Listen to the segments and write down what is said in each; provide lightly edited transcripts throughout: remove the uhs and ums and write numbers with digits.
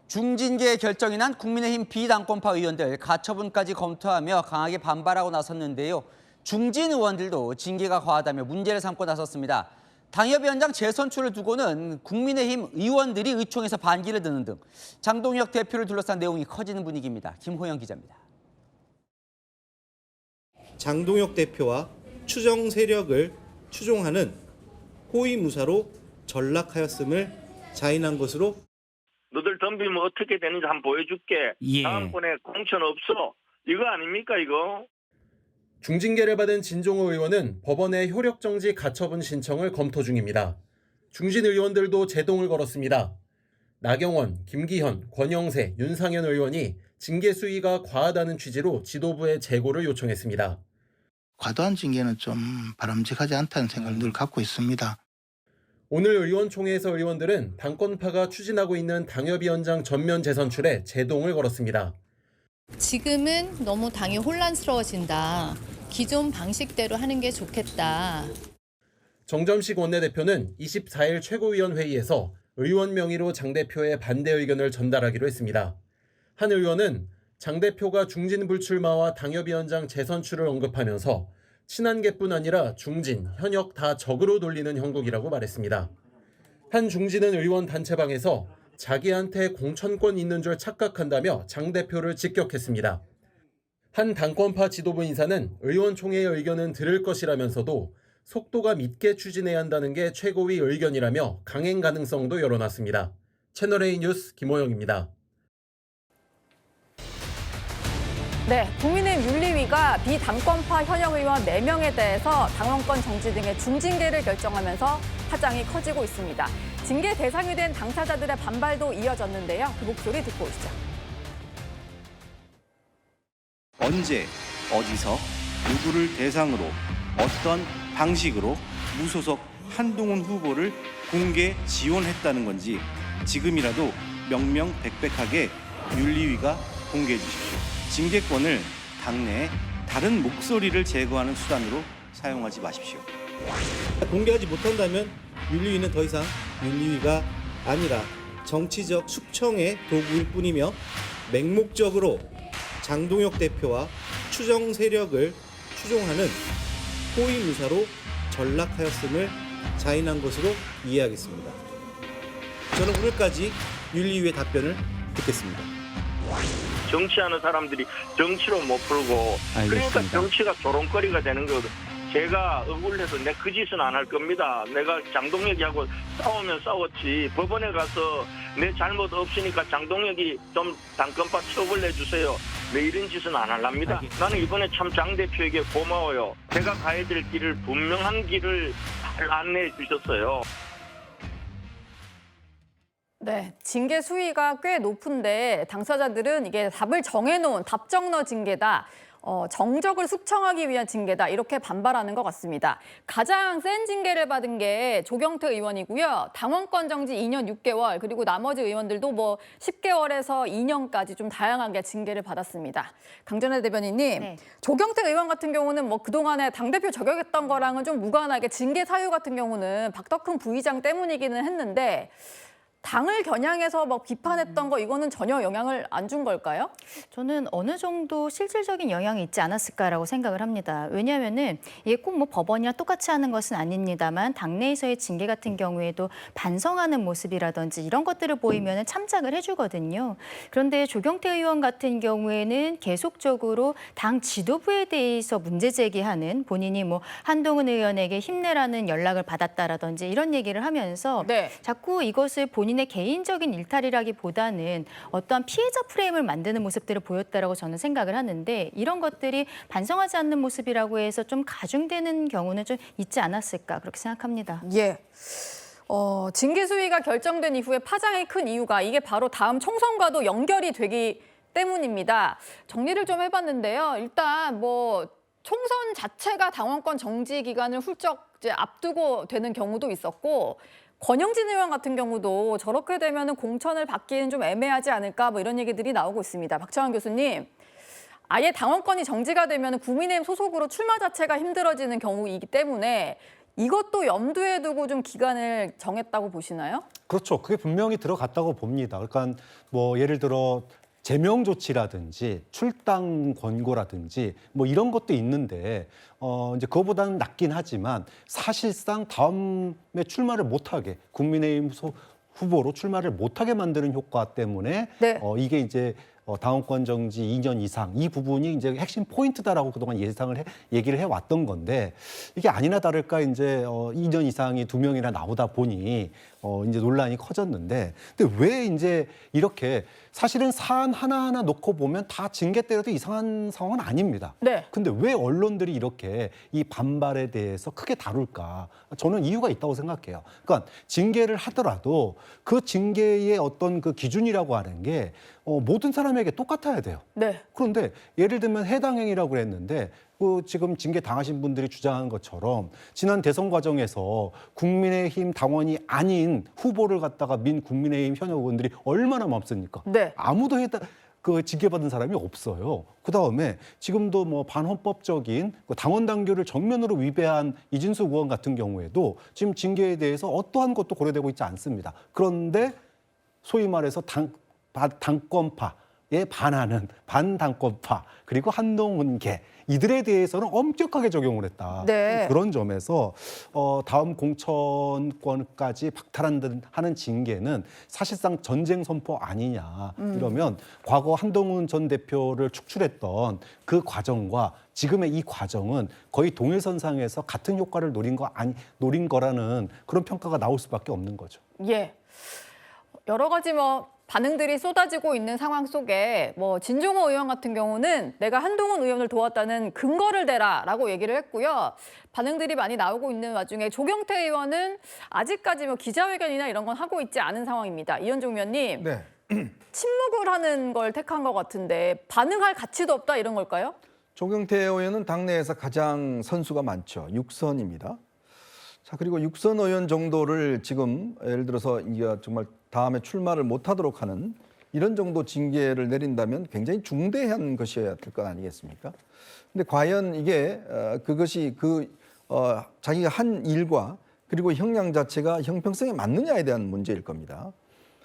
중징계 결정이 난 국민의힘 비당권파 의원들 가처분까지 검토하며 강하게 반발하고 나섰는데요. 중진 의원들도 징계가 과하다며 문제를 삼고 나섰습니다. 당협위원장 재선출을 두고는 국민의힘 의원들이 의총에서 반기를 드는 등 장동혁 대표를 둘러싼 내용이 커지는 분위기입니다. 김호영 기자입니다. 장동혁 대표와 추정 세력을 추종하는 호위무사로 전락하였음을 자인한 것으로 너들 덤비면 어떻게 되는지 한번 보여줄게. 다음번에 공천 없어. 이거 아닙니까 이거? 중징계를 받은 진종호 의원은 법원에 효력정지 가처분 신청을 검토 중입니다. 중진 의원들도 제동을 걸었습니다. 나경원, 김기현, 권영세, 윤상현 의원이 징계 수위가 과하다는 취지로 지도부에 재고를 요청했습니다. 과도한 징계는 좀 바람직하지 않다는 생각을 늘 갖고 있습니다. 오늘 의원총회에서 의원들은 당권파가 추진하고 있는 당협위원장 전면 재선출에 제동을 걸었습니다. 지금은 너무 당이 혼란스러워진다. 기존 방식대로 하는 게 좋겠다. 정점식 원내대표는 24일 최고위원회의에서 의원 명의로 장 대표의 반대 의견을 전달하기로 했습니다. 한 의원은 장 대표가 중진 불출마와 당협위원장 재선출을 언급하면서 친한계뿐 아니라 중진, 현역 다 적으로 돌리는 형국이라고 말했습니다. 한 중진은 의원 단체방에서 자기한테 공천권 있는 줄 착각한다며 장 대표를 직격했습니다. 한 당권파 지도부 인사는 의원총회의 의견은 들을 것이라면서도 속도가 밉게 추진해야 한다는 게 최고위 의견이라며 강행 가능성도 열어놨습니다. 채널A 뉴스 김호영입니다. 네, 국민의힘 윤리위가 비당권파 현역 의원 4명에 대해서 당원권 정지 등의 중징계를 결정하면서 파장이 커지고 있습니다. 징계 대상이 된 당사자들의 반발도 이어졌는데요. 그 목소리 듣고 오시죠. 언제, 어디서, 누구를 대상으로, 어떤 방식으로 무소속 한동훈 후보를 공개 지원했다는 건지 지금이라도 명명백백하게 윤리위가 공개해 주십시오. 징계권을 당내에 다른 목소리를 제거하는 수단으로 사용하지 마십시오. 공개하지 못한다면 윤리위는 더 이상 윤리위가 아니라 정치적 숙청의 도구일 뿐이며 맹목적으로 장동혁 대표와 추정 세력을 추종하는 호위무사로 전락하였음을 자인한 것으로 이해하겠습니다. 저는 오늘까지 윤리위의 답변을 듣겠습니다. 정치하는 사람들이 정치로 못 풀고 그러니까 정치가 조롱거리가 되는 거거든. 제가 억울해서 내가 그 짓은 안 할 겁니다. 내가 장동혁이하고 싸우면 싸웠지. 법원에 가서 내 잘못 없으니까 장동혁이 좀 당권파 처벌해 주세요. 내 이런 짓은 안 할랍니다. 나는 이번에 참 장 대표에게 고마워요. 제가 가야 될 길을 분명한 길을 잘 안내해 주셨어요. 네, 징계 수위가 꽤 높은데 당사자들은 이게 답을 정해놓은 답정너 징계다. 정적을 숙청하기 위한 징계다. 이렇게 반발하는 것 같습니다. 가장 센 징계를 받은 게 조경태 의원이고요. 당원권 정지 2년 6개월, 그리고 나머지 의원들도 뭐 10개월에서 2년까지 좀 다양하게 징계를 받았습니다. 강전혜 대변인님, 네. 조경태 의원 같은 경우는 뭐 그동안에 당대표 저격했던 거랑은 좀 무관하게 징계 사유 같은 경우는 박덕흠 부의장 때문이기는 했는데 당을 겨냥해서 막 비판했던 거 이거는 전혀 영향을 안 준 걸까요? 저는 어느 정도 실질적인 영향이 있지 않았을까라고 생각을 합니다. 왜냐하면은 이게 꼭 뭐 법원이랑 똑같이 하는 것은 아닙니다만 당내에서의 징계 같은 경우에도 반성하는 모습이라든지 이런 것들을 보이면은 참작을 해주거든요. 그런데 조경태 의원 같은 경우에는 계속적으로 당 지도부에 대해서 문제 제기하는 본인이 뭐 한동훈 의원에게 힘내라는 연락을 받았다라든지 이런 얘기를 하면서 네. 자꾸 이것을 본인의 개인적인 일탈이라기보다는 어떠한 피해자 프레임을 만드는 모습들을 보였다라고 저는 생각을 하는데 이런 것들이 반성하지 않는 모습이라고 해서 좀 가중되는 경우는 좀 있지 않았을까 그렇게 생각합니다. 예. 징계 수위가 결정된 이후에 파장이 큰 이유가 이게 바로 다음 총선과도 연결이 되기 때문입니다. 정리를 좀 해봤는데요. 일단 뭐 총선 자체가 당원권 정지 기간을 훌쩍 이제 앞두고 되는 경우도 있었고 권영진 의원 같은 경우도 저렇게 되면 공천을 받기는 좀 애매하지 않을까 뭐 이런 얘기들이 나오고 있습니다. 박찬원 교수님, 아예 당원권이 정지가 되면 국민의힘 소속으로 출마 자체가 힘들어지는 경우이기 때문에 이것도 염두에 두고 좀 기간을 정했다고 보시나요? 그렇죠. 그게 분명히 들어갔다고 봅니다. 그러니까 뭐 예를 들어 제명 조치라든지 출당 권고라든지 뭐 이런 것도 있는데 이제 그거보다는 낫긴 하지만 사실상 다음에 출마를 못하게 국민의힘 후보로 출마를 못하게 만드는 효과 때문에 네. 이게 이제 당원권 정지 2년 이상 이 부분이 이제 핵심 포인트다라고 그동안 얘기를 해왔던 건데 이게 아니나 다를까 이제 2년 이상이 2명이나 나오다 보니 이제 논란이 커졌는데 근데 왜 이제 이렇게 사실은 사안 하나하나 놓고 보면 다 징계 때려도 이상한 상황은 아닙니다. 네. 근데 왜 언론들이 이렇게 이 반발에 대해서 크게 다룰까? 저는 이유가 있다고 생각해요. 그러니까 징계를 하더라도 그 징계의 어떤 그 기준이라고 하는 게 모든 사람에게 똑같아야 돼요. 네. 그런데 예를 들면 해당 행위라고 그랬는데 지금 징계 당하신 분들이 주장한 것처럼 지난 대선 과정에서 국민의힘 당원이 아닌 후보를 갖다가 민 국민의힘 현역 의원들이 얼마나 많습니까? 네. 아무도 그 징계받은 사람이 없어요. 그다음에 지금도 뭐 반헌법적인 당원 당규를 정면으로 위배한 이진숙 의원 같은 경우에도 지금 징계에 대해서 어떠한 것도 고려되고 있지 않습니다. 그런데 소위 말해서 당권파에 반하는 반당권파 그리고 한동훈계 이들에 대해서는 엄격하게 적용을 했다. 네. 그런 점에서 다음 공천권까지 박탈하는 징계는 사실상 전쟁 선포 아니냐. 이러면 과거 한동훈 전 대표를 축출했던 그 과정과 지금의 이 과정은 거의 동일선상에서 같은 효과를 노린 거라는 그런 평가가 나올 수밖에 없는 거죠. 예. 여러 가지 반응들이 쏟아지고 있는 상황 속에 진종호 의원 같은 경우는 내가 한동훈 의원을 도왔다는 근거를 대라라고 얘기를 했고요. 반응들이 많이 나오고 있는 와중에 조경태 의원은 아직까지 기자회견이나 이런 건 하고 있지 않은 상황입니다. 이현종 의원님, 네. 침묵을 하는 걸 택한 것 같은데 반응할 가치도 없다 이런 걸까요? 조경태 의원은 당내에서 가장 선수가 많죠. 6선입니다. 자, 그리고 6선 의원 정도를 지금 예를 들어서 이게 정말 다음에 출마를 못하도록 하는 이런 정도 징계를 내린다면 굉장히 중대한 것이어야 될 것 아니겠습니까? 근데 과연 이게 그것이 자기가 한 일과 그리고 형량 자체가 형평성에 맞느냐에 대한 문제일 겁니다.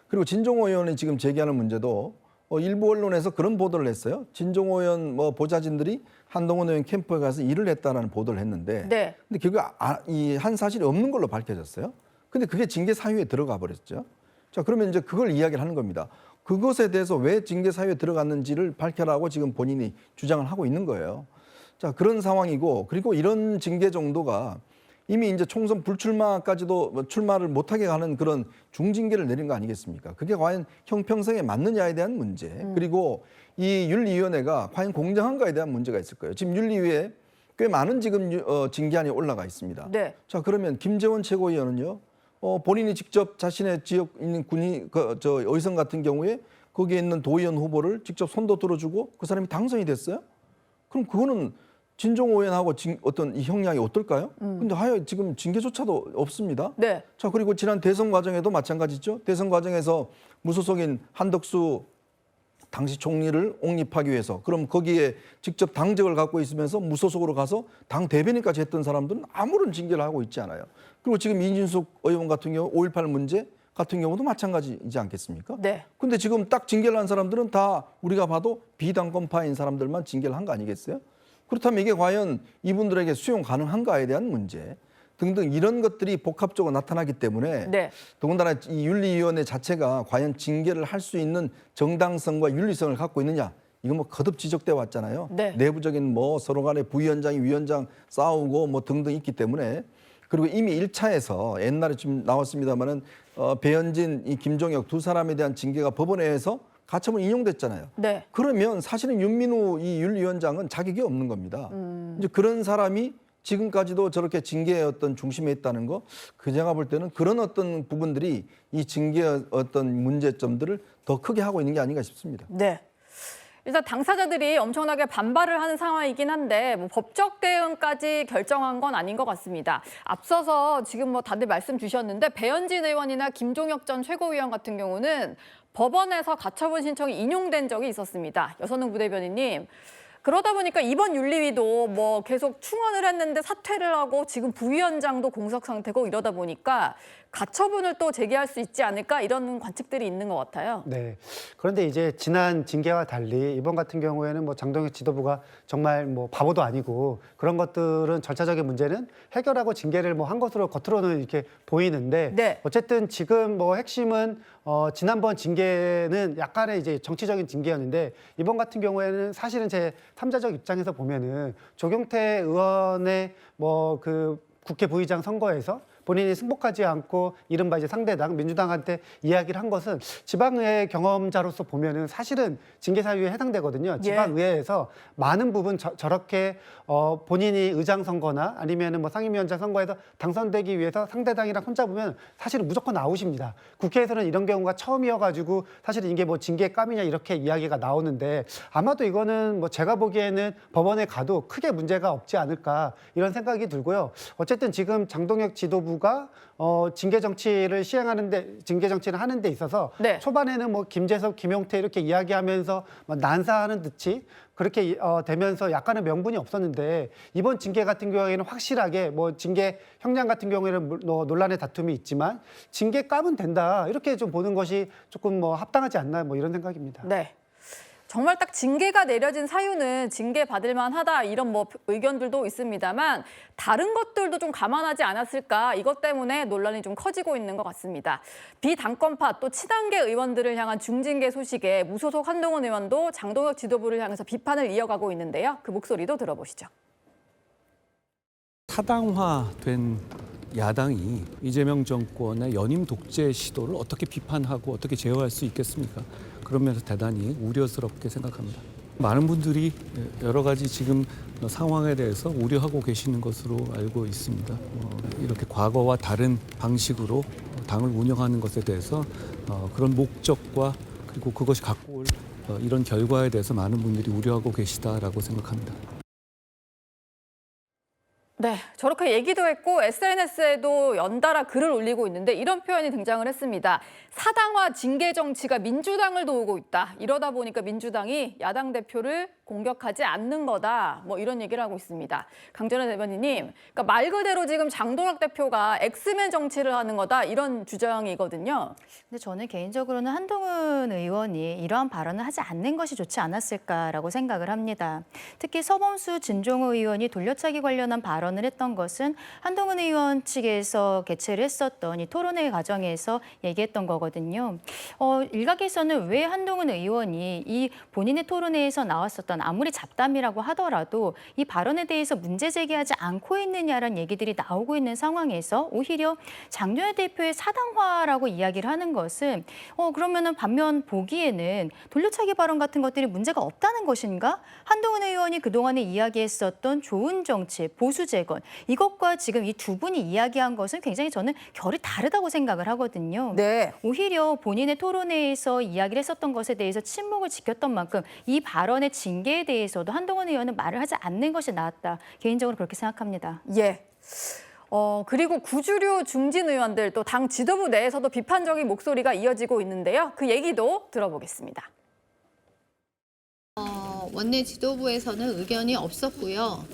그리고 진종호 의원이 지금 제기하는 문제도 일부 언론에서 그런 보도를 했어요. 진종호 의원 보좌진들이 한동훈 의원 캠프에 가서 일을 했다라는 보도를 했는데, 네. 근데 결국 이 한 사실이 없는 걸로 밝혀졌어요. 근데 그게 징계 사유에 들어가 버렸죠. 자, 그러면 이제 그걸 이야기를 하는 겁니다. 그것에 대해서 왜 징계 사유에 들어갔는지를 밝혀라고 지금 본인이 주장을 하고 있는 거예요. 자, 그런 상황이고, 그리고 이런 징계 정도가 이미 이제 총선 불출마까지도 출마를 못하게 하는 그런 중징계를 내린 거 아니겠습니까? 그게 과연 형평성에 맞느냐에 대한 문제, 그리고 이 윤리위원회가 과연 공정한가에 대한 문제가 있을 거예요. 지금 윤리위에 꽤 많은 지금 징계안이 올라가 있습니다. 네. 자, 그러면 김재원 최고위원은요, 본인이 직접 자신의 지역 있는 의성 같은 경우에 거기에 있는 도의원 후보를 직접 손도 들어주고 그 사람이 당선이 됐어요? 그럼 그거는 진종호 의원하고 어떤 이 형량이 어떨까요? 근데 하여 지금 징계조차도 없습니다. 네. 자, 그리고 지난 대선 과정에도 마찬가지죠. 대선 과정에서 무소속인 한덕수 당시 총리를 옹립하기 위해서 그럼 거기에 직접 당적을 갖고 있으면서 무소속으로 가서 당 대변인까지 했던 사람들은 아무런 징계를 하고 있지 않아요. 그리고 지금 이진숙 의원 같은 경우 5.18 문제 같은 경우도 마찬가지이지 않겠습니까? 네. 근데 지금 딱 징계를 한 사람들은 다 우리가 봐도 비당권파인 사람들만 징계를 한 거 아니겠어요? 그렇다면 이게 과연 이분들에게 수용 가능한가에 대한 문제 등등 이런 것들이 복합적으로 나타나기 때문에 네. 더군다나 이 윤리위원회 자체가 과연 징계를 할 수 있는 정당성과 윤리성을 갖고 있느냐 이거 거듭 지적돼 왔잖아요. 네. 내부적인 서로 간에 부위원장이 위원장 싸우고 등등 있기 때문에 그리고 이미 1차에서 옛날에 지금 나왔습니다만은 배현진, 이 김종혁 두 사람에 대한 징계가 법원에서 가처분 인용됐잖아요. 네. 그러면 사실은 윤민우 이 윤리위원장은 자격이 없는 겁니다. 이제 그런 사람이 지금까지도 저렇게 징계의 어떤 중심에 있다는 거, 제가 볼 때는 그런 어떤 부분들이 이 징계의 어떤 문제점들을 더 크게 하고 있는 게 아닌가 싶습니다. 네. 일단 당사자들이 엄청나게 반발을 하는 상황이긴 한데 법적 대응까지 결정한 건 아닌 것 같습니다. 앞서서 지금 다들 말씀 주셨는데 배현진 의원이나 김종혁 전 최고위원 같은 경우는 법원에서 가처분 신청이 인용된 적이 있었습니다. 여선웅 부대변인님, 그러다 보니까 이번 윤리위도 뭐 계속 충원을 했는데 사퇴를 하고 지금 부위원장도 공석 상태고 이러다 보니까 가처분을 또 제기할 수 있지 않을까 이런 관측들이 있는 것 같아요. 네. 그런데 이제 지난 징계와 달리 이번 같은 경우에는 뭐 장동혁 지도부가 정말 뭐 바보도 아니고 그런 것들은 절차적인 문제는 해결하고 징계를 뭐 한 것으로 겉으로는 이렇게 보이는데 네. 어쨌든 지금 뭐 핵심은 지난번 징계는 약간의 이제 정치적인 징계였는데 이번 같은 경우에는 사실은 제 3자적 입장에서 보면은 조경태 의원의 뭐 그 국회 부의장 선거에서 본인이 승복하지 않고 이른바 이제 상대당 민주당한테 이야기를 한 것은 지방의회 경험자로서 보면은 사실은 징계 사유에 해당되거든요. 지방의회에서 많은 부분 저렇게 본인이 의장 선거나 아니면은 뭐 상임위원장 선거에서 당선되기 위해서 상대당이랑 손잡으면 사실은 무조건 아웃입니다. 국회에서는 이런 경우가 처음이어가지고 사실은 이게 뭐 징계 감이냐 이렇게 이야기가 나오는데 아마도 이거는 뭐 제가 보기에는 법원에 가도 크게 문제가 없지 않을까 이런 생각이 들고요. 어쨌든 지금 장동혁 지도부가 징계 정치를 하는 데 있어서 네. 초반에는 뭐 김재섭, 김용태 이렇게 이야기하면서 뭐 난사하는 듯이 그렇게 되면서 약간의 명분이 없었는데 이번 징계 같은 경우에는 확실하게 뭐 징계 형량 같은 경우에는 논란의 다툼이 있지만 징계 까면 된다 이렇게 좀 보는 것이 조금 뭐 합당하지 않나 뭐 이런 생각입니다. 네. 정말 딱 징계가 내려진 사유는 징계 받을 만하다 이런 뭐 의견들도 있습니다만 다른 것들도 좀 감안하지 않았을까 이것 때문에 논란이 좀 커지고 있는 것 같습니다. 비당권파 또 친한계 의원들을 향한 중징계 소식에 무소속 한동훈 의원도 장동혁 지도부를 향해서 비판을 이어가고 있는데요. 그 목소리도 들어보시죠. 타당화된 야당이 이재명 정권의 연임 독재 시도를 어떻게 비판하고 어떻게 제어할 수 있겠습니까? 그런 면에서 대단히 우려스럽게 생각합니다. 많은 분들이 여러 가지 지금 상황에 대해서 우려하고 계시는 것으로 알고 있습니다. 이렇게 과거와 다른 방식으로 당을 운영하는 것에 대해서 그런 목적과 그리고 그것이 갖고 올 이런 결과에 대해서 많은 분들이 우려하고 계시다라고 생각합니다. 네, 저렇게 얘기도 했고 SNS에도 연달아 글을 올리고 있는데 이런 표현이 등장을 했습니다. 사당화 징계 정치가 민주당을 도우고 있다. 이러다 보니까 민주당이 야당 대표를 공격하지 않는 거다. 뭐 이런 얘기를 하고 있습니다. 강전혜 대변인님, 그러니까 말 그대로 지금 장동혁 대표가 엑스맨 정치를 하는 거다. 이런 주장이거든요. 근데 저는 개인적으로는 한동훈 의원이 이러한 발언을 하지 않는 것이 좋지 않았을까라고 생각을 합니다. 특히 서범수 진종호 의원이 돌려차기 관련한 발언을 했던 것은 한동훈 의원 측에서 개최를 했었던 이 토론회 과정에서 얘기했던 거거든요. 일각에서는 왜 한동훈 의원이 이 본인의 토론회에서 나왔었던 아무리 잡담이라고 하더라도 이 발언에 대해서 문제 제기하지 않고 있느냐라는 얘기들이 나오고 있는 상황에서 오히려 장동혁 대표의 사당화라고 이야기를 하는 것은 그러면은 반면 보기에는 돌려차기 발언 같은 것들이 문제가 없다는 것인가? 한동훈 의원이 그동안에 이야기했었던 좋은 정치, 보수 재건 이것과 지금 이 두 분이 이야기한 것은 굉장히 저는 결이 다르다고 생각을 하거든요. 네. 오히려 본인의 토론회에서 이야기를 했었던 것에 대해서 침묵을 지켰던 만큼 이 발언의 징계에 대해서도 한동훈 의원은 말을 하지 않는 것이 나았다. 개인적으로 그렇게 생각합니다. 예. 그리고 구주류 중진 의원들 또 당 지도부 내에서도 비판적인 목소리가 이어지고 있는데요. 그 얘기도 들어보겠습니다. 원내 지도부에서는 의견이 없었고요.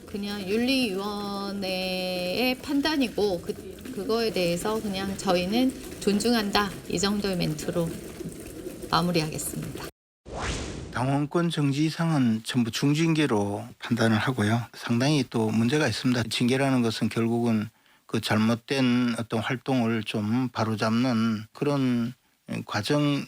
그냥 윤리위원회의 판단이고 그거에 대해서 그냥 저희는 존중한다. 이 정도의 멘트로 마무리하겠습니다. 당원권 정지 이상은 전부 중징계로 판단을 하고요. 상당히 또 문제가 있습니다. 징계라는 것은 결국은 그 잘못된 어떤 활동을 좀 바로잡는 그런 과정의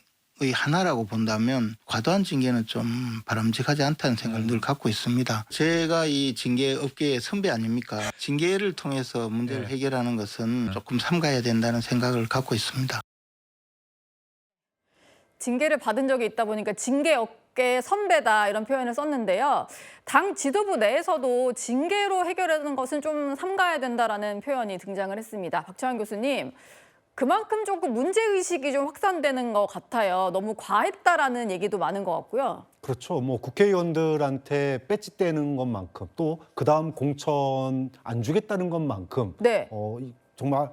하나라고 본다면 과도한 징계는 좀 바람직하지 않다는 생각을 늘 갖고 있습니다. 제가 이 징계 업계의 선배 아닙니까? 징계를 통해서 문제를 해결하는 것은 조금 삼가야 된다는 생각을 갖고 있습니다. 징계를 받은 적이 있다 보니까 징계 업계 선배다 이런 표현을 썼는데요. 당 지도부 내에서도 징계로 해결하는 것은 좀 삼가야 된다라는 표현이 등장을 했습니다. 박찬환 교수님, 그만큼 조금 문제의식이 좀 확산되는 것 같아요. 너무 과했다라는 얘기도 많은 것 같고요. 그렇죠. 뭐 국회의원들한테 배지 떼는 것만큼 또 그다음 공천 안 주겠다는 것만큼 네. 정말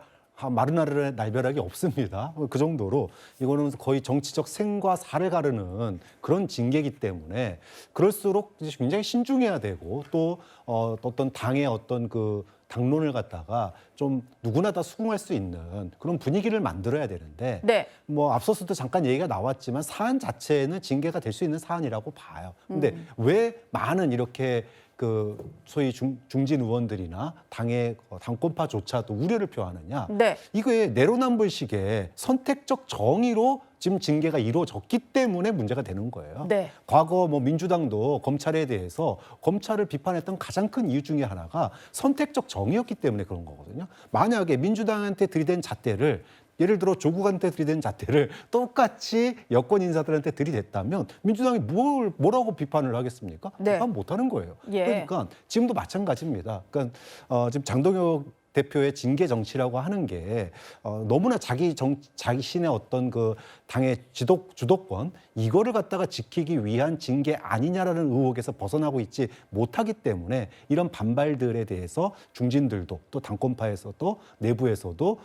마른 하늘의 날벼락이 없습니다. 그 정도로 이거는 거의 정치적 생과 사를 가르는 그런 징계이기 때문에 그럴수록 이제 굉장히 신중해야 되고 또 어떤 당의 어떤 그 당론을 갖다가 좀 누구나 다 수긍할 수 있는 그런 분위기를 만들어야 되는데 네. 뭐 앞서서도 잠깐 얘기가 나왔지만 사안 자체는 징계가 될 수 있는 사안이라고 봐요. 근데 왜 많은 이렇게 그 소위 중진 의원들이나 당의 당권파조차도 우려를 표하느냐? 네. 이거에 내로남불식의 선택적 정의로 지금 징계가 이루어졌기 때문에 문제가 되는 거예요. 네. 과거 뭐 민주당도 검찰에 대해서 검찰을 비판했던 가장 큰 이유 중에 하나가 선택적 정의였기 때문에 그런 거거든요. 만약에 민주당한테 들이댄 잣대를 예를 들어 조국한테 들이댄 잣대를 똑같이 여권 인사들한테 들이댔다면 민주당이 뭐라고 비판을 하겠습니까? 네. 비판 못하는 거예요. 예. 그러니까 지금도 마찬가지입니다. 그러니까 지금 장동혁 대표의 징계 정치라고 하는 게 너무나 자신의 어떤 그 당의 주도권 이거를 갖다가 지키기 위한 징계 아니냐라는 의혹에서 벗어나고 있지 못하기 때문에 이런 반발들에 대해서 중진들도 또 당권파에서도 내부에서도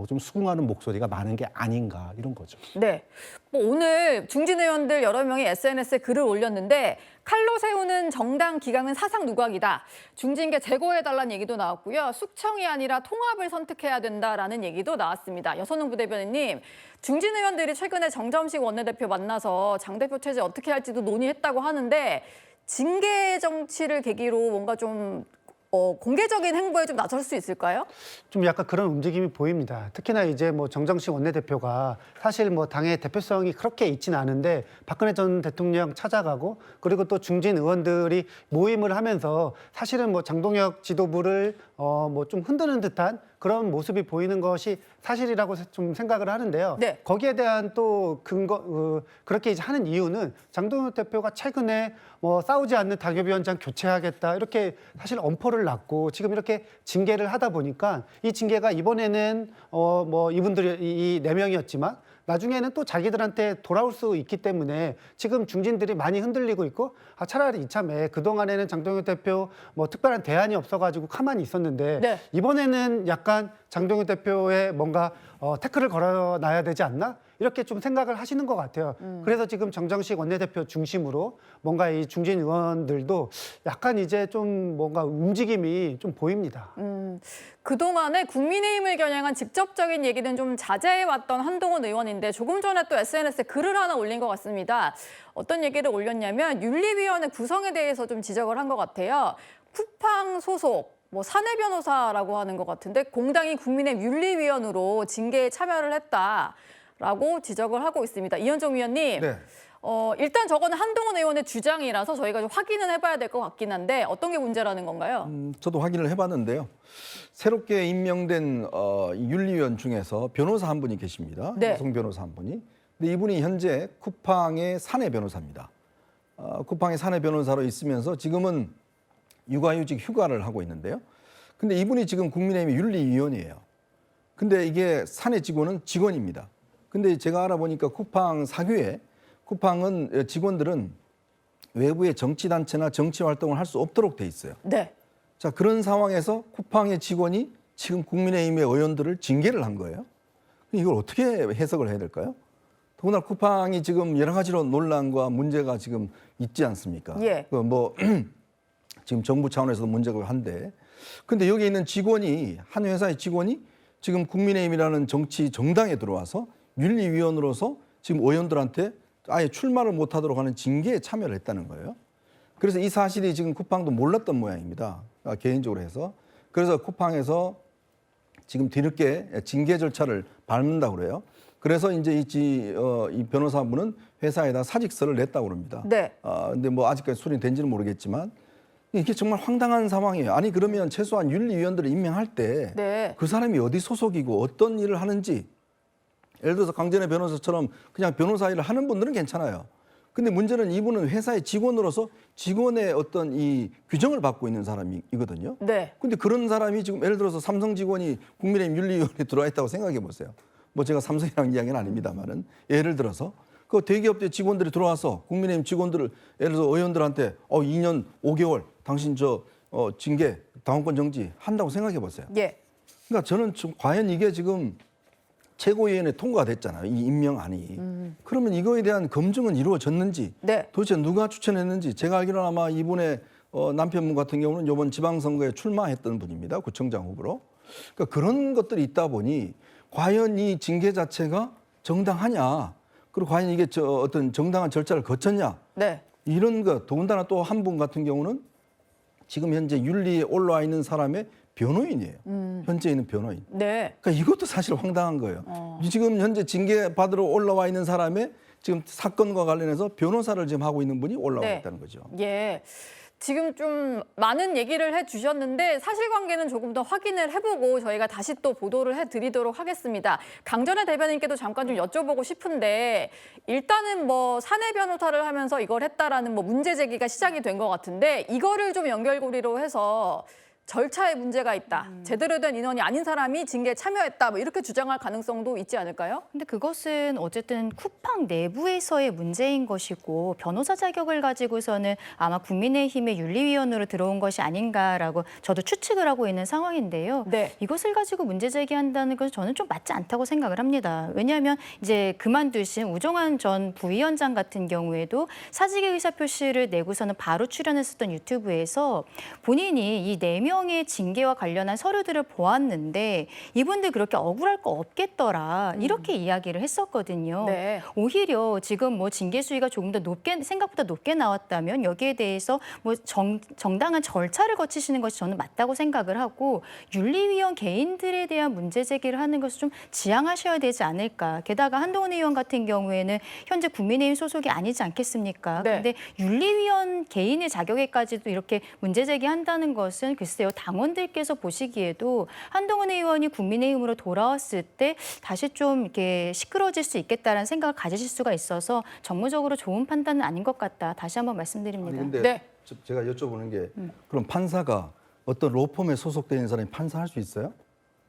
좀 수긍하는 목소리가 많은 게 아닌가 이런 거죠. 네. 뭐 오늘 중진 의원들 여러 명이 SNS에 글을 올렸는데 칼로 세우는 정당 기강은 사상 누각이다. 중진계 제거해달라는 얘기도 나왔고요. 숙청이 아니라 통합을 선택해야 된다라는 얘기도 나왔습니다. 여선웅 부대변인님, 중진 의원들이 최근에 정점식 원내대표 만나서 장 대표 체제 어떻게 할지도 논의했다고 하는데 징계 정치를 계기로 뭔가 좀 공개적인 행보에 좀 나설 수 있을까요? 좀 약간 그런 움직임이 보입니다. 특히나 이제 뭐 정정식 원내대표가 사실 뭐 당의 대표성이 그렇게 있지는 않은데 박근혜 전 대통령 찾아가고 그리고 또 중진 의원들이 모임을 하면서 사실은 뭐 장동혁 지도부를 뭐 좀 흔드는 듯한 그런 모습이 보이는 것이 사실이라고 좀 생각을 하는데요. 네. 거기에 대한 또 근거 그렇게 이제 하는 이유는 장동혁 대표가 최근에 뭐 싸우지 않는 당협위원장 교체하겠다 이렇게 사실 엄포를 놨고 지금 이렇게 징계를 하다 보니까 이 징계가 이번에는 뭐 이분들이 이 4명이었지만 나중에는 또 자기들한테 돌아올 수 있기 때문에 지금 중진들이 많이 흔들리고 있고 차라리 이참에 그동안에는 장동혁 대표 뭐 특별한 대안이 없어가지고 가만히 있었는데 네. 이번에는 약간 장동혁 대표의 뭔가 태클을 걸어놔야 되지 않나? 이렇게 좀 생각을 하시는 것 같아요. 그래서 지금 정정식 원내대표 중심으로 뭔가 이 중진 의원들도 약간 이제 좀 뭔가 움직임이 좀 보입니다. 그동안에 국민의힘을 겨냥한 직접적인 얘기는 좀 자제해왔던 한동훈 의원인데 조금 전에 또 SNS에 글을 하나 올린 것 같습니다. 어떤 얘기를 올렸냐면 윤리위원회 구성에 대해서 좀 지적을 한 것 같아요. 쿠팡 소속 뭐 사내 변호사라고 하는 것 같은데 공당이 국민의힘 윤리위원으로 징계에 참여를 했다라고 지적을 하고 있습니다. 이현정 위원님. 네. 일단 저거는 한동훈 의원의 주장이라서 저희가 좀 확인은 해봐야 될 것 같긴 한데 어떤 게 문제라는 건가요? 저도 확인을 해봤는데요. 새롭게 임명된 윤리위원 중에서 변호사 한 분이 계십니다. 네. 여성 변호사 한 분이. 근데 이분이 현재 쿠팡의 사내 변호사입니다. 쿠팡의 사내 변호사로 있으면서 지금은 육아휴직 휴가를 하고 있는데요. 근데 이분이 지금 국민의힘 윤리위원이에요. 근데 이게 사내 직원은 직원입니다. 근데 제가 알아보니까 쿠팡 사규에 쿠팡은 직원들은 외부의 정치단체나 정치활동을 할 수 없도록 돼 있어요. 네. 자, 그런 상황에서 쿠팡의 직원이 지금 국민의힘의 의원들을 징계를 한 거예요. 이걸 어떻게 해석을 해야 될까요? 더구나 쿠팡이 지금 여러 가지로 논란과 문제가 지금 있지 않습니까? 예. 뭐 지금 정부 차원에서도 문제가 한데, 근데 여기 있는 직원이 한 회사의 직원이 지금 국민의힘이라는 정치 정당에 들어와서 윤리위원으로서 지금 의원들한테 아예 출마를 못하도록 하는 징계에 참여를 했다는 거예요. 그래서 이 사실이 지금 쿠팡도 몰랐던 모양입니다. 개인적으로 해서. 그래서 쿠팡에서 지금 뒤늦게 징계 절차를 밟는다고 그래요. 그래서 이제 이 변호사분은 회사에다 사직서를 냈다고 그럽니다. 네. 근데 뭐 아직까지 수립된지는 모르겠지만 이게 정말 황당한 상황이에요. 아니 그러면 최소한 윤리위원들을 임명할 때 그 네. 사람이 어디 소속이고 어떤 일을 하는지, 예를 들어서 강전의 변호사처럼 그냥 변호사 일을 하는 분들은 괜찮아요. 근데 문제는 이분은 회사의 직원으로서 직원의 어떤 이 규정을 받고 있는 사람이거든요. 네. 근데 그런 사람이 지금 예를 들어서 삼성 직원이 국민의힘 윤리위원회에 들어와 있다고 생각해 보세요. 뭐 제가 삼성이라는 이야기는 아닙니다만은 예를 들어서 그 대기업들 직원들이 들어와서 국민의힘 직원들을 예를 들어서 의원들한테 2년 5개월 당신 징계 당원권 정지 한다고 생각해 보세요. 예. 그러니까 저는 좀 과연 이게 지금 최고위원회 통과됐잖아요. 이 임명안이. 그러면 이거에 대한 검증은 이루어졌는지 네. 도대체 누가 추천했는지 제가 알기로는 아마 이분의 남편분 같은 경우는 이번 지방선거에 출마했던 분입니다. 구청장 후보로. 그러니까 그런 것들이 있다 보니 과연 이 징계 자체가 정당하냐 그리고 과연 이게 어떤 정당한 절차를 거쳤냐 네. 이런 것 더군다나 또 한 분 같은 경우는 지금 현재 윤리에 올라와 있는 사람의 변호인이에요. 현재 있는 변호인. 네. 그러니까 이것도 사실 황당한 거예요. 지금 현재 징계 받으러 올라와 있는 사람의 지금 사건과 관련해서 변호사를 지금 하고 있는 분이 올라와 네. 있다는 거죠. 예. 지금 좀 많은 얘기를 해주셨는데 사실관계는 조금 더 확인을 해보고 저희가 다시 또 보도를 해드리도록 하겠습니다. 강전의 대변인께도 잠깐 좀 여쭤보고 싶은데 일단은 뭐 사내 변호사를 하면서 이걸 했다라는 뭐 문제 제기가 시작이 된 것 같은데 이거를 좀 연결고리로 해서 절차에 문제가 있다. 제대로 된 인원이 아닌 사람이 징계에 참여했다. 뭐 이렇게 주장할 가능성도 있지 않을까요? 근데 그것은 어쨌든 쿠팡 내부에서의 문제인 것이고 변호사 자격을 가지고서는 아마 국민의힘의 윤리위원으로 들어온 것이 아닌가라고 저도 추측을 하고 있는 상황인데요. 네. 이것을 가지고 문제 제기한다는 것은 저는 좀 맞지 않다고 생각을 합니다. 왜냐하면 이제 그만두신 우종환 전 부위원장 같은 경우에도 사직의 의사표시를 내고서는 바로 출연했었던 유튜브에서 본인이 이 4명의 징계와 관련한 서류들을 보았는데 이분들 그렇게 억울할 거 없겠더라 이렇게 이야기를 했었거든요. 네. 오히려 지금 뭐 징계 수위가 조금 더 높게 생각보다 높게 나왔다면 여기에 대해서 뭐 정당한 절차를 거치시는 것이 저는 맞다고 생각을 하고 윤리위원 개인들에 대한 문제 제기를 하는 것을 좀 지양하셔야 되지 않을까. 게다가 한동훈 의원 같은 경우에는 현재 국민의힘 소속이 아니지 않겠습니까? 네. 그런데 윤리위원 개인의 자격에까지도 이렇게 문제 제기한다는 것은 글쎄요. 당원들께서 보시기에도 한동훈 의원이 국민의힘으로 돌아왔을 때 다시 좀 이렇게 시끄러워질 수 있겠다라는 생각을 가지실 수가 있어서 정무적으로 좋은 판단은 아닌 것 같다. 다시 한번 말씀드립니다. 아니, 근데 네. 제가 여쭤보는 게 그럼 판사가 어떤 로펌에 소속되어 있는 사람이 판사할 수 있어요?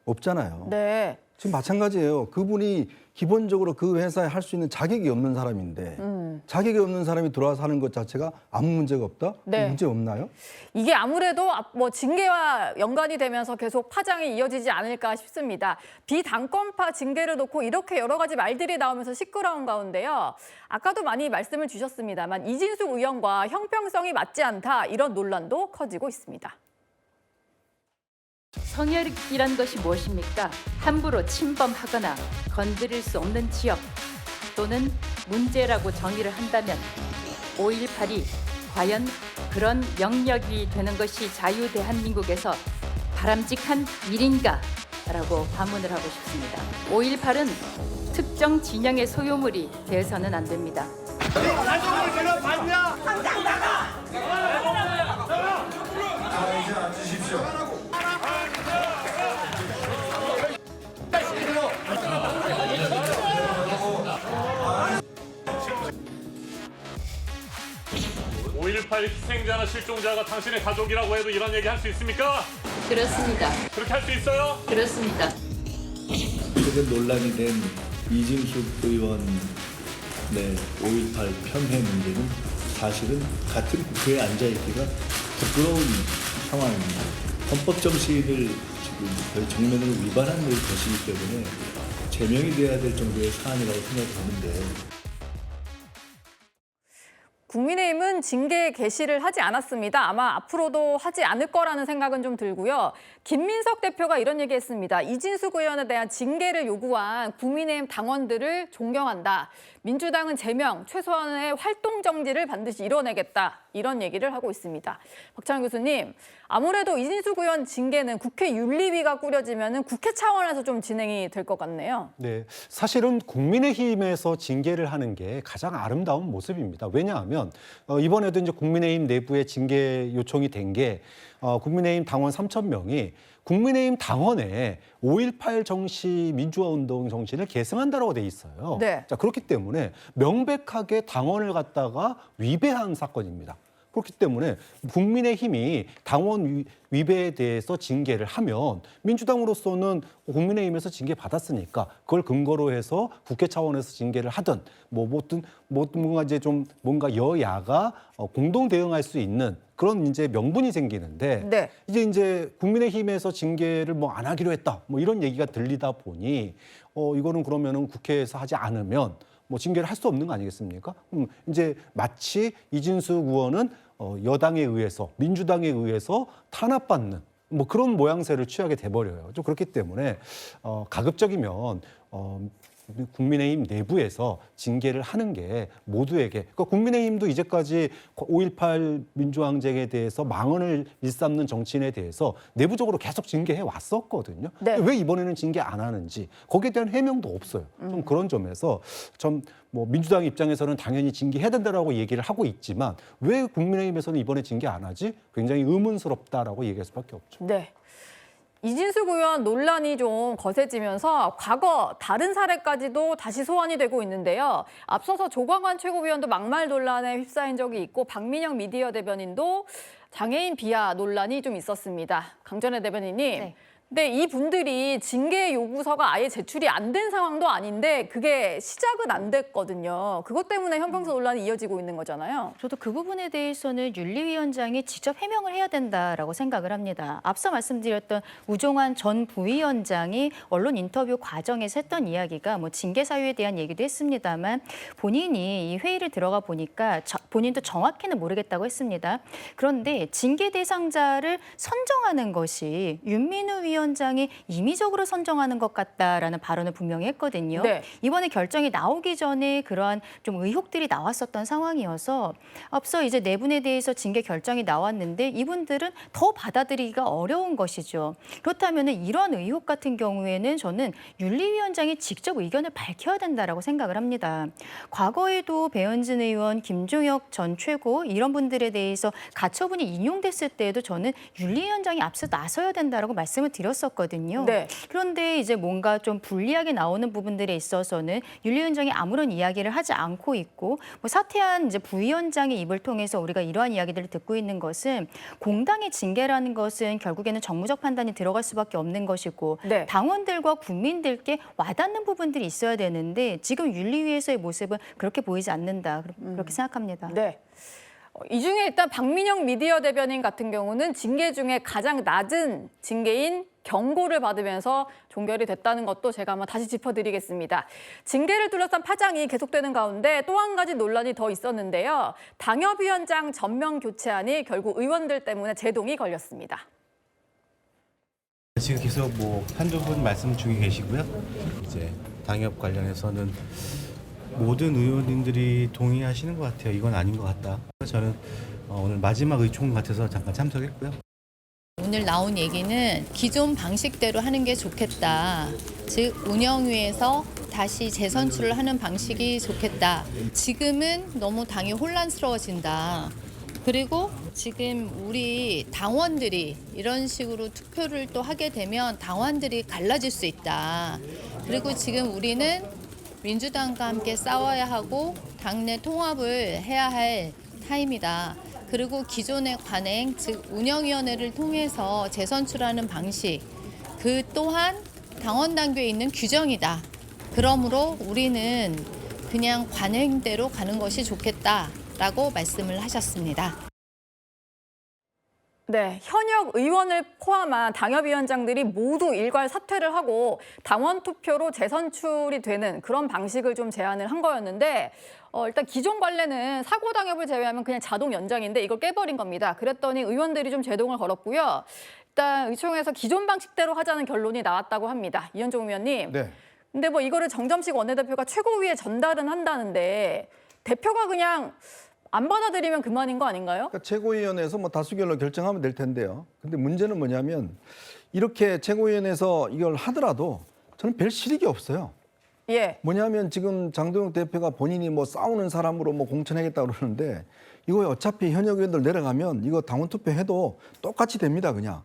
없잖아요. 네. 지금 마찬가지예요. 그분이 기본적으로 그 회사에 할 수 있는 자격이 없는 사람인데 자격이 없는 사람이 들어와서 하는 것 자체가 아무 문제가 없다? 네. 문제 없나요? 이게 아무래도 뭐 징계와 연관이 되면서 계속 파장이 이어지지 않을까 싶습니다. 비당권파 징계를 놓고 이렇게 여러 가지 말들이 나오면서 시끄러운 가운데요. 아까도 많이 말씀을 주셨습니다만 이진숙 의원과 형평성이 맞지 않다 이런 논란도 커지고 있습니다. 성역이란 것이 무엇입니까? 함부로 침범하거나 건드릴 수 없는 지역 또는 문제라고 정의를 한다면 5.18이 과연 그런 영역이 되는 것이 자유대한민국에서 바람직한 일인가? 라고 반문을 하고 싶습니다. 5.18은 특정 진영의 소유물이 되어서는 안 됩니다. 당장 나가! 이제 앉으십시오. 5.18 희생자나 실종자가 당신의 가족이라고 해도 이런 얘기 할 수 있습니까? 그렇습니다. 그렇게 할 수 있어요? 그렇습니다. 최근 논란이 된 이진숙 의원의 5.18 편회 문제는 사실은 같은 국회에 앉아있기가 부끄러운 상황입니다. 헌법 정신을 지금 거의 정면으로 위반한 것이기 때문에 제명이 돼야 될 정도의 사안이라고 생각하는데 국민의힘은 징계 개시를 하지 않았습니다. 아마 앞으로도 하지 않을 거라는 생각은 좀 들고요. 김민석 대표가 이런 얘기했습니다. 이진숙 의원에 대한 징계를 요구한 국민의힘 당원들을 존경한다. 민주당은 제명, 최소한의 활동 정지를 반드시 이뤄내겠다. 이런 얘기를 하고 있습니다. 박찬원 교수님, 아무래도 이진숙 의원 징계는 국회 윤리위가 꾸려지면 국회 차원에서 좀 진행이 될 것 같네요. 네, 사실은 국민의힘에서 징계를 하는 게 가장 아름다운 모습입니다. 왜냐하면 이번에도 이제 국민의힘 내부에 징계 요청이 된 게 국민의힘 당원 3,000명이 국민의힘 당원에 5.18 정시 민주화운동 정신을 계승한다라고 돼 있어요. 네. 자, 그렇기 때문에 명백하게 당원을 갖다가 위배한 사건입니다. 그렇기 때문에 국민의힘이 당원 위배에 대해서 징계를 하면 민주당으로서는 국민의힘에서 징계 받았으니까 그걸 근거로 해서 국회 차원에서 징계를 하든 뭔가 이제 좀 뭔가 여야가 공동 대응할 수 있는 그런 이제 명분이 생기는데 네. 이제 국민의힘에서 징계를 뭐 안 하기로 했다. 뭐 이런 얘기가 들리다 보니 이거는 그러면은 국회에서 하지 않으면 뭐 징계를 할 수 없는 거 아니겠습니까? 이제 마치 이진숙 의원은 여당에 의해서 민주당에 의해서 탄압받는 뭐 그런 모양새를 취하게 돼버려요. 좀 그렇기 때문에 가급적이면 국민의힘 내부에서 징계를 하는 게 모두에게, 그러니까 국민의힘도 이제까지 5.18 민주항쟁에 대해서 망언을 일삼는 정치인에 대해서 내부적으로 계속 징계해 왔었거든요. 네. 왜 이번에는 징계 안 하는지 거기에 대한 해명도 없어요. 좀 그런 점에서 좀 뭐 민주당 입장에서는 당연히 징계해야 된다라고 얘기를 하고 있지만 왜 국민의힘에서는 이번에 징계 안 하지? 굉장히 의문스럽다라고 얘기할 수밖에 없죠. 네. 이진숙 의원 논란이 좀 거세지면서 과거 다른 사례까지도 다시 소환이 되고 있는데요. 앞서서 조광환 최고위원도 막말 논란에 휩싸인 적이 있고 박민영 미디어 대변인도 장애인 비하 논란이 좀 있었습니다. 강전혜 대변인님. 네. 근데 이 분들이 징계 요구서가 아예 제출이 안 된 상황도 아닌데 그게 시작은 안 됐거든요. 그것 때문에 형평성 논란이 이어지고 있는 거잖아요. 저도 그 부분에 대해서는 윤리위원장이 직접 해명을 해야 된다라고 생각을 합니다. 앞서 말씀드렸던 우종환 전 부위원장이 언론 인터뷰 과정에서 했던 이야기가 뭐 징계 사유에 대한 얘기도 했습니다만 본인이 이 회의를 들어가 보니까 본인도 정확히는 모르겠다고 했습니다. 그런데 징계 대상자를 선정하는 것이 윤민우 위원장이 임의적으로 선정하는 것 같다라는 발언을 분명히 했거든요. 네. 이번에 결정이 나오기 전에 그러한 좀 의혹들이 나왔었던 상황이어서 앞서 이제 네 분에 대해서 징계 결정이 나왔는데 이분들은 더 받아들이기가 어려운 것이죠. 그렇다면 이런 의혹 같은 경우에는 저는 윤리위원장이 직접 의견을 밝혀야 된다라고 생각을 합니다. 과거에도 배현진 의원, 김종혁 전 최고 이런 분들에 대해서 가처분이 인용됐을 때에도 저는 윤리위원장이 앞서 나서야 된다라고 말씀을 드렸었거든요. 네. 그런데 이제 뭔가 좀 불리하게 나오는 부분들에 있어서는 윤리위원장이 아무런 이야기를 하지 않고 있고 뭐 사퇴한 이제 부위원장의 입을 통해서 우리가 이러한 이야기들을 듣고 있는 것은 공당의 징계라는 것은 결국에는 정무적 판단이 들어갈 수밖에 없는 것이고 네. 당원들과 국민들께 와닿는 부분들이 있어야 되는데 지금 윤리위에서의 모습은 그렇게 보이지 않는다. 그렇게 생각합니다. 네. 이 중에 일단 박민영 미디어 대변인 같은 경우는 징계 중에 가장 낮은 징계인 경고를 받으면서 종결이 됐다는 것도 제가 한번 다시 짚어드리겠습니다. 징계를 둘러싼 파장이 계속되는 가운데 또 한 가지 논란이 더 있었는데요. 당협위원장 전면 교체안이 결국 의원들 때문에 제동이 걸렸습니다. 지금 계속 뭐 한두 분 말씀 중에 계시고요. 이제 당협 관련해서는 모든 의원님들이 동의하시는 것 같아요. 이건 아닌 것 같다. 저는 오늘 마지막 의총 같아서 잠깐 참석했고요. 오늘 나온 얘기는 기존 방식대로 하는 게 좋겠다. 즉 운영위에서 다시 재선출을 하는 방식이 좋겠다. 지금은 너무 당이 혼란스러워진다. 그리고 지금 우리 당원들이 이런 식으로 투표를 또 하게 되면 당원들이 갈라질 수 있다. 그리고 지금 우리는 민주당과 함께 싸워야 하고 당내 통합을 해야 할 타임이다. 그리고 기존의 관행, 즉 운영위원회를 통해서 재선출하는 방식, 그 또한 당원 당규에 있는 규정이다. 그러므로 우리는 그냥 관행대로 가는 것이 좋겠다라고 말씀을 하셨습니다. 네, 현역 의원을 포함한 당협위원장들이 모두 일괄 사퇴를 하고 당원 투표로 재선출이 되는 그런 방식을 좀 제안을 한 거였는데 일단 기존 관례는 사고 당협을 제외하면 그냥 자동 연장인데 이걸 깨버린 겁니다. 그랬더니 의원들이 좀 제동을 걸었고요. 일단 의총에서 기존 방식대로 하자는 결론이 나왔다고 합니다. 이현종 의원님. 네. 근데 뭐 이거를 정점식 원내대표가 최고위에 전달은 한다는데 대표가 그냥 안 받아들이면 그만인 거 아닌가요? 그러니까 최고위원회에서 뭐 다수결로 결정하면 될 텐데요. 근데 문제는 뭐냐면 이렇게 최고위원회에서 이걸 하더라도 저는 별 실익이 없어요. 예. 뭐냐면 지금 장동혁 대표가 본인이 뭐 싸우는 사람으로 뭐 공천하겠다고 그러는데 이거 어차피 현역 의원들 내려가면 이거 당원 투표해도 똑같이 됩니다, 그냥.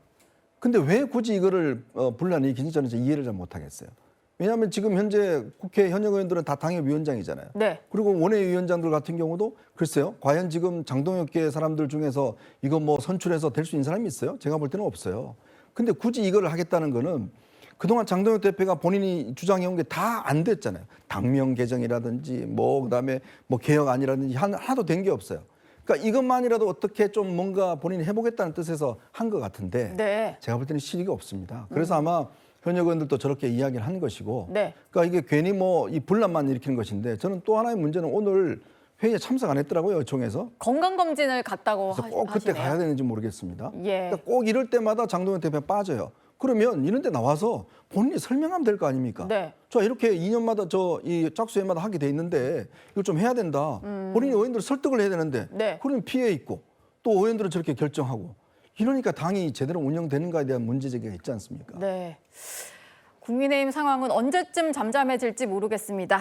근데 왜 굳이 이거를 분란일으키는지 저는 이해를 잘 못하겠어요. 왜냐하면 지금 현재 국회 현역 의원들은 다 당협위원장이잖아요. 네. 그리고 원외위원장들 같은 경우도 글쎄요. 과연 지금 장동혁계 사람들 중에서 이거 뭐 선출해서 될 수 있는 사람이 있어요? 제가 볼 때는 없어요. 근데 굳이 이걸 하겠다는 거는 그동안 장동혁 대표가 본인이 주장해온 게 다 안 됐잖아요. 당명 개정이라든지 뭐 그다음에 뭐 개혁안이라든지 하나도 된 게 없어요. 그러니까 이것만이라도 어떻게 좀 뭔가 본인이 해보겠다는 뜻에서 한 것 같은데 네. 제가 볼 때는 실익이 없습니다. 그래서 아마 현역 의원들도 저렇게 이야기를 한 것이고 네. 그러니까 이게 괜히 뭐 이 분란만 일으키는 것인데 저는 또 하나의 문제는 오늘 회의에 참석 안 했더라고요, 의총에서. 건강검진을 갔다고 그래서 꼭 그때 하시네요. 가야 되는지 모르겠습니다. 예. 그러니까 꼭 이럴 때마다 장동현 대표 빠져요. 그러면 이런 데 나와서 본인이 설명하면 될 거 아닙니까? 네. 저 이렇게 2년마다 이 짝수회마다 하게 돼 있는데 이걸 좀 해야 된다. 본인이 의원들을 설득을 해야 되는데 네. 그러면 피해 있고 또 의원들은 저렇게 결정하고 이러니까 당이 제대로 운영되는가에 대한 문제 제기가 있지 않습니까? 네. 국민의힘 상황은 언제쯤 잠잠해질지 모르겠습니다.